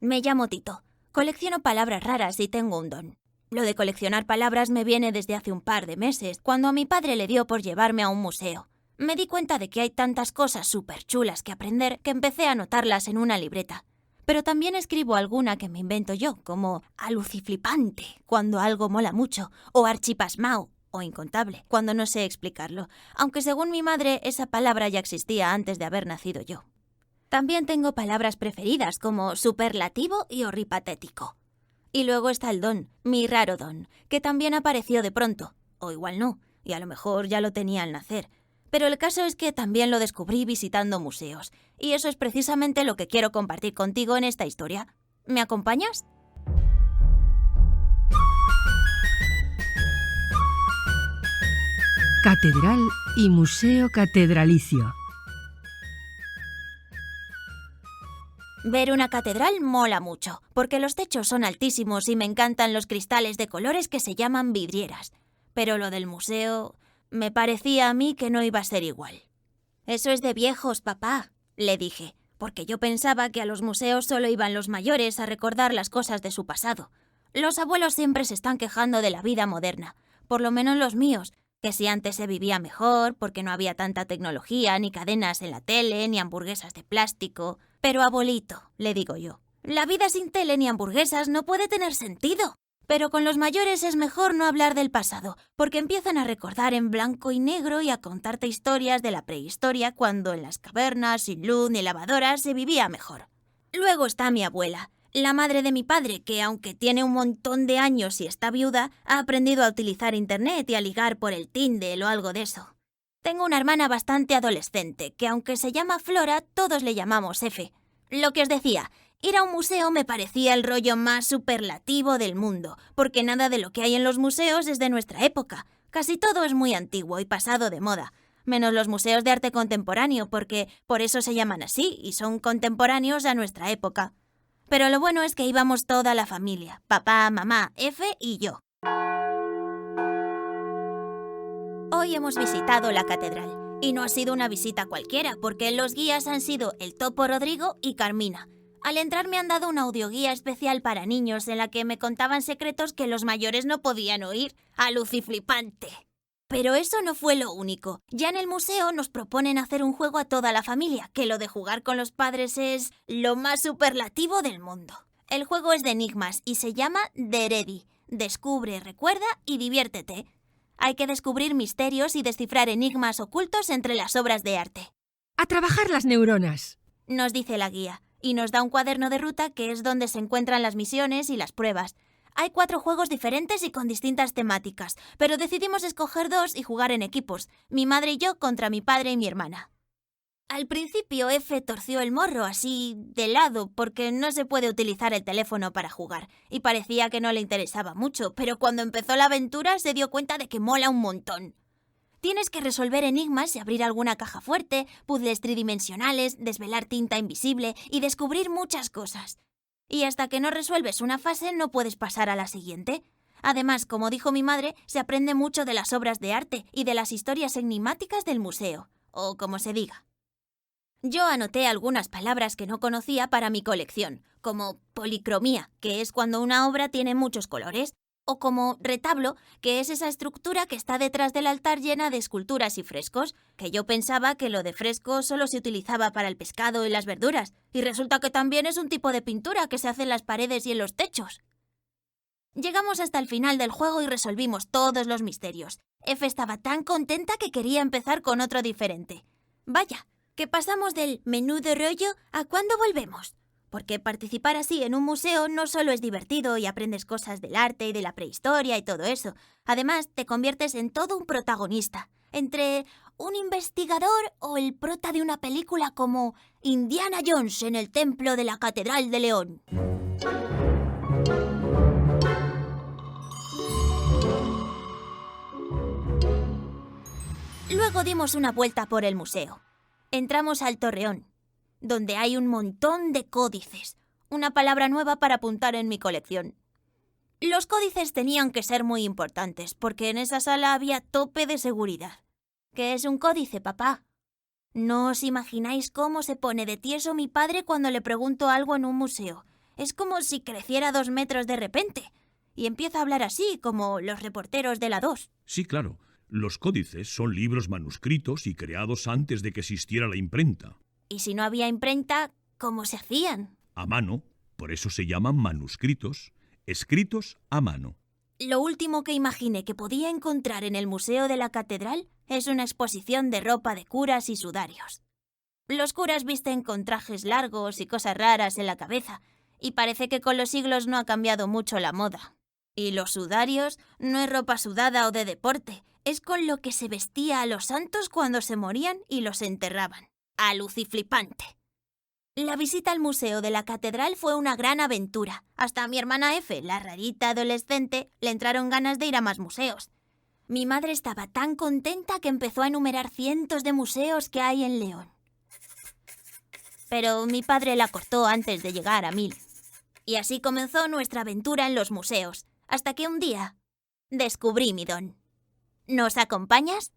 Me llamo Tito. Colecciono palabras raras y tengo un don. Lo de coleccionar palabras me viene desde hace un par de meses, cuando a mi padre le dio por llevarme a un museo. Me di cuenta de que hay tantas cosas súper chulas que aprender que empecé a anotarlas en una libreta. Pero también escribo alguna que me invento yo, como aluciflipante, cuando algo mola mucho, o archipasmao, o incontable, cuando no sé explicarlo, aunque según mi madre esa palabra ya existía antes de haber nacido yo. También tengo palabras preferidas como superlativo y horripatético. Y luego está el don, mi raro don, que también apareció de pronto, o igual no, y a lo mejor ya lo tenía al nacer. Pero el caso es que también lo descubrí visitando museos, y eso es precisamente lo que quiero compartir contigo en esta historia. ¿Me acompañas? Catedral y Museo Catedralicio. Ver una catedral mola mucho, porque los techos son altísimos y me encantan los cristales de colores que se llaman vidrieras. Pero lo del museo me parecía a mí que no iba a ser igual. Eso es de viejos, papá, le dije, porque yo pensaba que a los museos solo iban los mayores a recordar las cosas de su pasado. Los abuelos siempre se están quejando de la vida moderna, por lo menos los míos, que si antes se vivía mejor, porque no había tanta tecnología, ni cadenas en la tele, ni hamburguesas de plástico. Pero abuelito, le digo yo, la vida sin tele ni hamburguesas no puede tener sentido. Pero con los mayores es mejor no hablar del pasado, porque empiezan a recordar en blanco y negro y a contarte historias de la prehistoria cuando en las cavernas, sin luz ni lavadoras, se vivía mejor. Luego está mi abuela, la madre de mi padre, que aunque tiene un montón de años y está viuda, ha aprendido a utilizar internet y a ligar por el Tinder o algo de eso. Tengo una hermana bastante adolescente, que aunque se llama Flora, todos le llamamos F. Lo que os decía, ir a un museo me parecía el rollo más superlativo del mundo, porque nada de lo que hay en los museos es de nuestra época. Casi todo es muy antiguo y pasado de moda, menos los museos de arte contemporáneo, porque por eso se llaman así y son contemporáneos a nuestra época. Pero lo bueno es que íbamos toda la familia, papá, mamá, F y yo. Hoy hemos visitado la catedral, y no ha sido una visita cualquiera, porque los guías han sido el Topo Rodrigo y Carmina. Al entrar me han dado una audioguía especial para niños en la que me contaban secretos que los mayores no podían oír. ¡Aluciflipante! Pero eso no fue lo único. Ya en el museo nos proponen hacer un juego a toda la familia, que lo de jugar con los padres es lo más superlativo del mundo. El juego es de enigmas y se llama Deredi. Descubre, recuerda y diviértete. Hay que descubrir misterios y descifrar enigmas ocultos entre las obras de arte. ¡A trabajar las neuronas! Nos dice la guía, y nos da un cuaderno de ruta que es donde se encuentran las misiones y las pruebas. Hay 4 juegos diferentes y con distintas temáticas, pero decidimos escoger 2 y jugar en equipos, mi madre y yo contra mi padre y mi hermana. Al principio F torció el morro así de lado porque no se puede utilizar el teléfono para jugar y parecía que no le interesaba mucho, pero cuando empezó la aventura se dio cuenta de que mola un montón. Tienes que resolver enigmas y abrir alguna caja fuerte, puzzles tridimensionales, desvelar tinta invisible y descubrir muchas cosas. Y hasta que no resuelves una fase no puedes pasar a la siguiente. Además, como dijo mi madre, se aprende mucho de las obras de arte y de las historias enigmáticas del museo, o como se diga. Yo anoté algunas palabras que no conocía para mi colección, como policromía, que es cuando una obra tiene muchos colores, o como retablo, que es esa estructura que está detrás del altar llena de esculturas y frescos, que yo pensaba que lo de fresco solo se utilizaba para el pescado y las verduras, y resulta que también es un tipo de pintura que se hace en las paredes y en los techos. Llegamos hasta el final del juego y resolvimos todos los misterios. F estaba tan contenta que quería empezar con otro diferente. Vaya, que pasamos del menudo rollo a ¿cuándo volvemos? Porque participar así en un museo no solo es divertido y aprendes cosas del arte y de la prehistoria y todo eso. Además, te conviertes en todo un protagonista. Entre un investigador o el prota de una película como Indiana Jones en el templo de la Catedral de León. Luego dimos una vuelta por el museo. Entramos al Torreón, donde hay un montón de códices, una palabra nueva para apuntar en mi colección. Los códices tenían que ser muy importantes, porque en esa sala había tope de seguridad. ¿Qué es un códice, papá? No os imagináis cómo se pone de tieso mi padre cuando le pregunto algo en un museo. Es como si creciera 2 metros de repente. Y empieza a hablar así, como los reporteros de la 2. Sí, claro. Los códices son libros manuscritos y creados antes de que existiera la imprenta. Y si no había imprenta, ¿cómo se hacían? A mano, por eso se llaman manuscritos, escritos a mano. Lo último que imaginé que podía encontrar en el Museo de la Catedral es una exposición de ropa de curas y sudarios. Los curas visten con trajes largos y cosas raras en la cabeza, y parece que con los siglos no ha cambiado mucho la moda. Y los sudarios no es ropa sudada o de deporte, es con lo que se vestía a los santos cuando se morían y los enterraban. Aluciflipante. La visita al Museo de la Catedral fue una gran aventura. Hasta a mi hermana F, la rarita adolescente, le entraron ganas de ir a más museos. Mi madre estaba tan contenta que empezó a enumerar cientos de museos que hay en León. Pero mi padre la cortó antes de llegar a 1000. Y así comenzó nuestra aventura en los museos, hasta que un día descubrí mi don. ¿Nos acompañas?